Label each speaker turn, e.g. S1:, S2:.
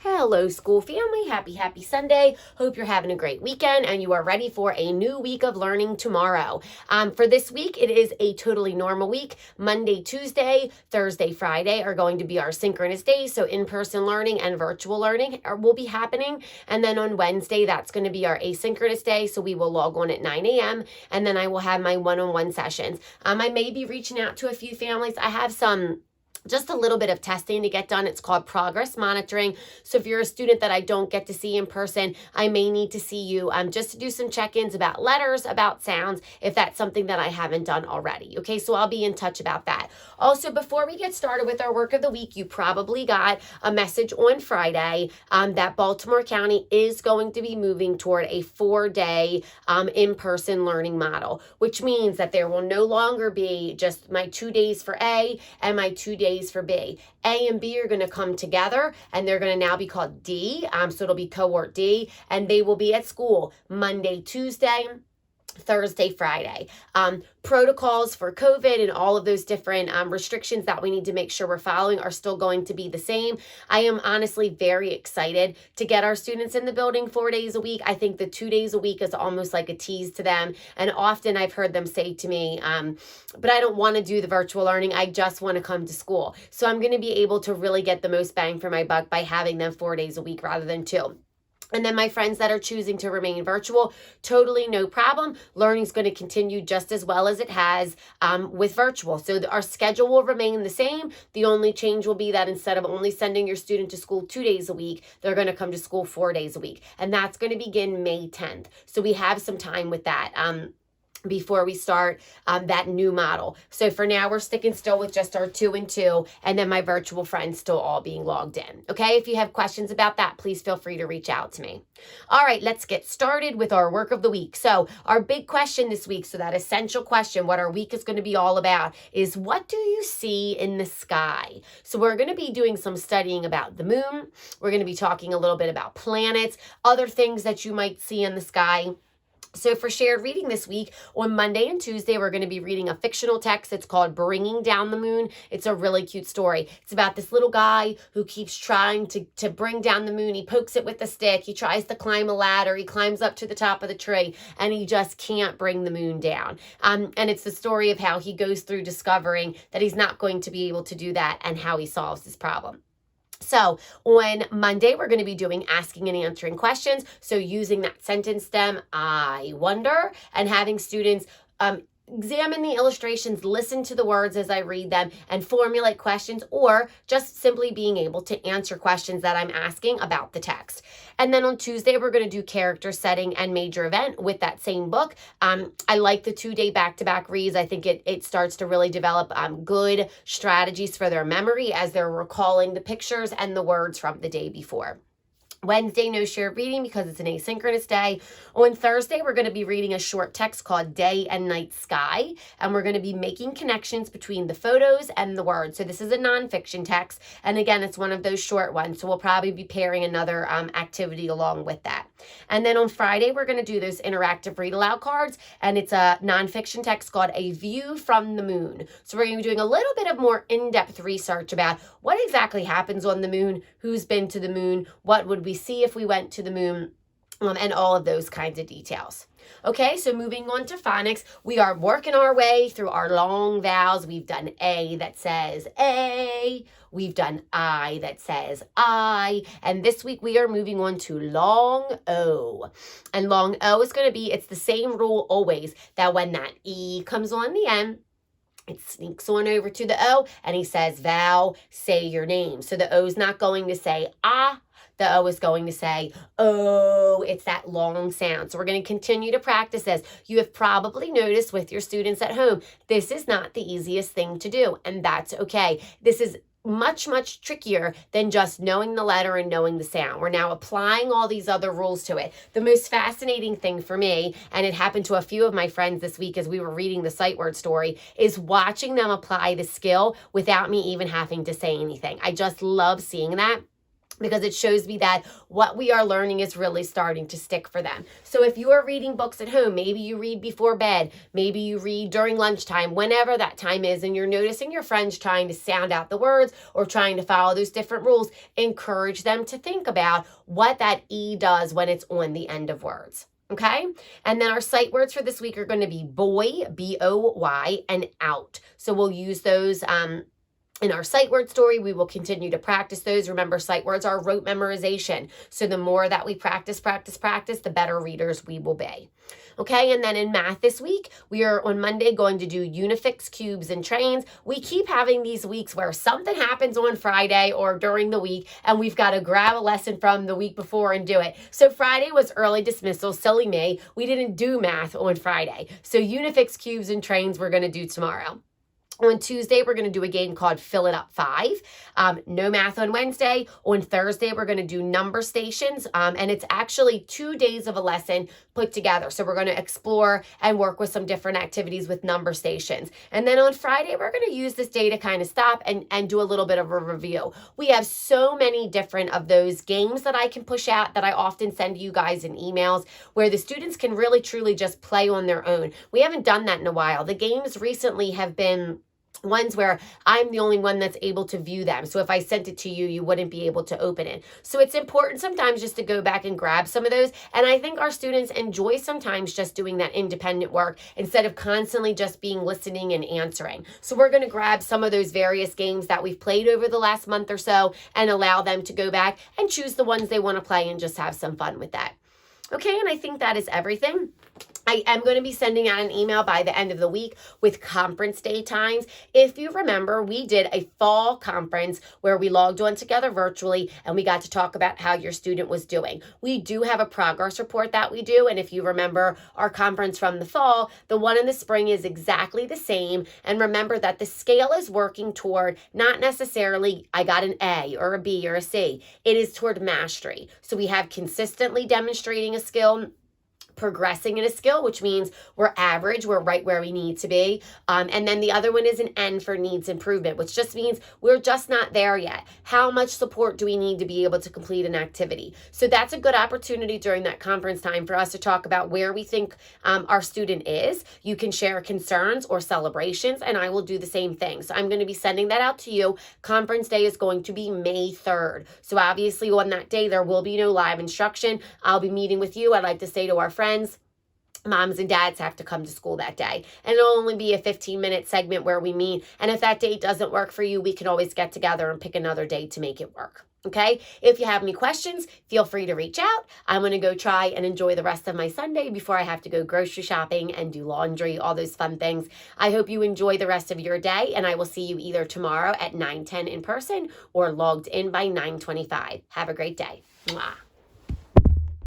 S1: Hello, school family. Happy Sunday. Hope you're having a great weekend and you are ready for a new week of learning tomorrow. For this week, it is a totally normal week. Monday, Tuesday, Thursday, Friday are going to be our synchronous days. So in-person learning and virtual learning will be happening. And then on Wednesday, that's going to be our asynchronous day. So we will log on at 9 a.m. and then I will have my one-on-one sessions. I may be reaching out to a few families. I have just a little bit of testing to get done. It's called progress monitoring. So if you're a student that I don't get to see in person, I may need to see you just to do some check-ins about letters, about sounds, if that's something that I haven't done already. Okay, so I'll be in touch about that. Also, before we get started with our work of the week, you probably got a message on Friday that Baltimore County is going to be moving toward a 4-day in-person learning model, which means that there will no longer be just my 2 days for A and my 2 days for B. A and B are going to come together and they're going to now be called D. So it'll be cohort D and they will be at school Monday, Tuesday, Thursday, Friday. Protocols for COVID and all of those different restrictions that we need to make sure we're following are still going to be the same. I am honestly very excited to get our students in the building 4 days a week. I think the 2 days a week is almost like a tease to them. And often I've heard them say to me, but I don't want to do the virtual learning. I just want to come to school. So I'm going to be able to really get the most bang for my buck by having them 4 days a week rather than 2. And then my friends that are choosing to remain virtual, totally no problem. Learning is going to continue just as well as it has with virtual. So our schedule will remain the same. The only change will be that instead of only sending your student to school 2 days a week, they're going to come to school 4 days a week. And that's going to begin May 10th. So we have some time with that. Before we start that new model. So for now, we're sticking still with just our 2 and 2, and then my virtual friends still all being logged in. Okay, if you have questions about that, please feel free to reach out to me. All right, let's get started with our work of the week. So our big question this week, so that essential question, what our week is going to be all about, is what do you see in the sky? So we're going to be doing some studying about the moon. We're going to be talking a little bit about planets, other things that you might see in the sky. So for shared reading this week, on Monday and Tuesday, we're going to be reading a fictional text. It's called Bringing Down the Moon. It's a really cute story. It's about this little guy who keeps trying to bring down the moon. He pokes it with a stick. He tries to climb a ladder. He climbs up to the top of the tree, and he just can't bring the moon down. And it's the story of how he goes through discovering that he's not going to be able to do that and how he solves this problem. So on Monday, we're going to be doing asking and answering questions. So using that sentence stem, I wonder, and having students examine the illustrations, listen to the words as I read them, and formulate questions, or just simply being able to answer questions that I'm asking about the text. And then on Tuesday, we're going to do character setting and major event with that same book. I like the 2-day back-to-back reads. I think it starts to really develop good strategies for their memory as they're recalling the pictures and the words from the day before. Wednesday, no shared reading because it's an asynchronous day. On Thursday, we're going to be reading a short text called Day and Night Sky, and we're going to be making connections between the photos and the words. So this is a nonfiction text, and again, it's one of those short ones, so we'll probably be pairing another activity along with that. And then on Friday, we're going to do those interactive read aloud cards, and it's a nonfiction text called A View from the Moon. So we're going to be doing a little bit of more in-depth research about what exactly happens on the moon, who's been to the moon, what would we see if we went to the moon, and all of those kinds of details. Okay, so moving on to phonics, we are working our way through our long vowels. We've done A that says A, we've done I that says I, and this week we are moving on to long O. And long O is going to be, it's the same rule always, that when that E comes on the end, it sneaks on over to the O, and he says, Val, say your name. So the O is not going to say ah, the O is going to say, oh, it's that long sound. So we're going to continue to practice this. You have probably noticed with your students at home, this is not the easiest thing to do, and that's okay. This is much trickier than just knowing the letter and knowing the sound. We're now applying all these other rules to it. The most fascinating thing for me, and it happened to a few of my friends this week as we were reading the sight word story, is watching them apply the skill without me even having to say anything. I just love seeing that. because it shows me that what we are learning is really starting to stick for them. So if you are reading books at home, maybe you read before bed, maybe you read during lunchtime, whenever that time is, and you're noticing your friends trying to sound out the words or trying to follow those different rules, encourage them to think about what that E does when it's on the end of words. Okay. And then our sight words for this week are going to be boy, B-O-Y, and out. So we'll use those, in our sight word story. We will continue to practice those. Remember, sight words are rote memorization. So the more that we practice, the better readers we will be. Okay, and then in math this week, we are on Monday going to do unifix, cubes, and trains. We keep having these weeks where something happens on Friday or during the week, and we've got to grab a lesson from the week before and do it. So Friday was early dismissal, silly me. We didn't do math on Friday. So unifix, cubes, and trains we're going to do tomorrow. On Tuesday, we're going to do a game called Fill It Up 5. No math on Wednesday. On Thursday, we're going to do number stations. And it's actually 2 days of a lesson put together. So we're going to explore and work with some different activities with number stations. And then on Friday, we're going to use this day to kind of stop and do a little bit of a review. We have so many different of those games that I can push out that I often send you guys in emails where the students can really truly just play on their own. We haven't done that in a while. The games recently have been ones where I'm the only one that's able to view them. So if I sent it to you, you wouldn't be able to open it. So it's important sometimes just to go back and grab some of those. And I think our students enjoy sometimes just doing that independent work instead of constantly just being listening and answering. So we're going to grab some of those various games that we've played over the last month or so and allow them to go back and choose the ones they want to play and just have some fun with that. Okay, and I think that is everything. I am going to be sending out an email by the end of the week with conference day times. If you remember, we did a fall conference where we logged on together virtually and we got to talk about how your student was doing. We do have a progress report that we do. And if you remember our conference from the fall, the one in the spring is exactly the same. And remember that the scale is working toward not necessarily I got an A or a B or a C. It is toward mastery. So we have consistently demonstrating a skill, progressing in a skill, which means we're average, we're right where we need to be. And then the other one is an N for needs improvement, which just means we're just not there yet. How much support do we need to be able to complete an activity? So that's a good opportunity during that conference time for us to talk about where we think our student is. You can share concerns or celebrations, and I will do the same thing. So I'm going to be sending that out to you. Conference day is going to be May 3rd. So obviously on that day, there will be no live instruction. I'll be meeting with you. I'd like to say to our friends, moms and dads have to come to school that day. And it'll only be a 15-minute segment where we meet. And if that date doesn't work for you, we can always get together and pick another day to make it work. Okay? If you have any questions, feel free to reach out. I'm going to go try and enjoy the rest of my Sunday before I have to go grocery shopping and do laundry, all those fun things. I hope you enjoy the rest of your day, and I will see you either tomorrow at 9:10 in person or logged in by 9:25. Have a great day. Mwah.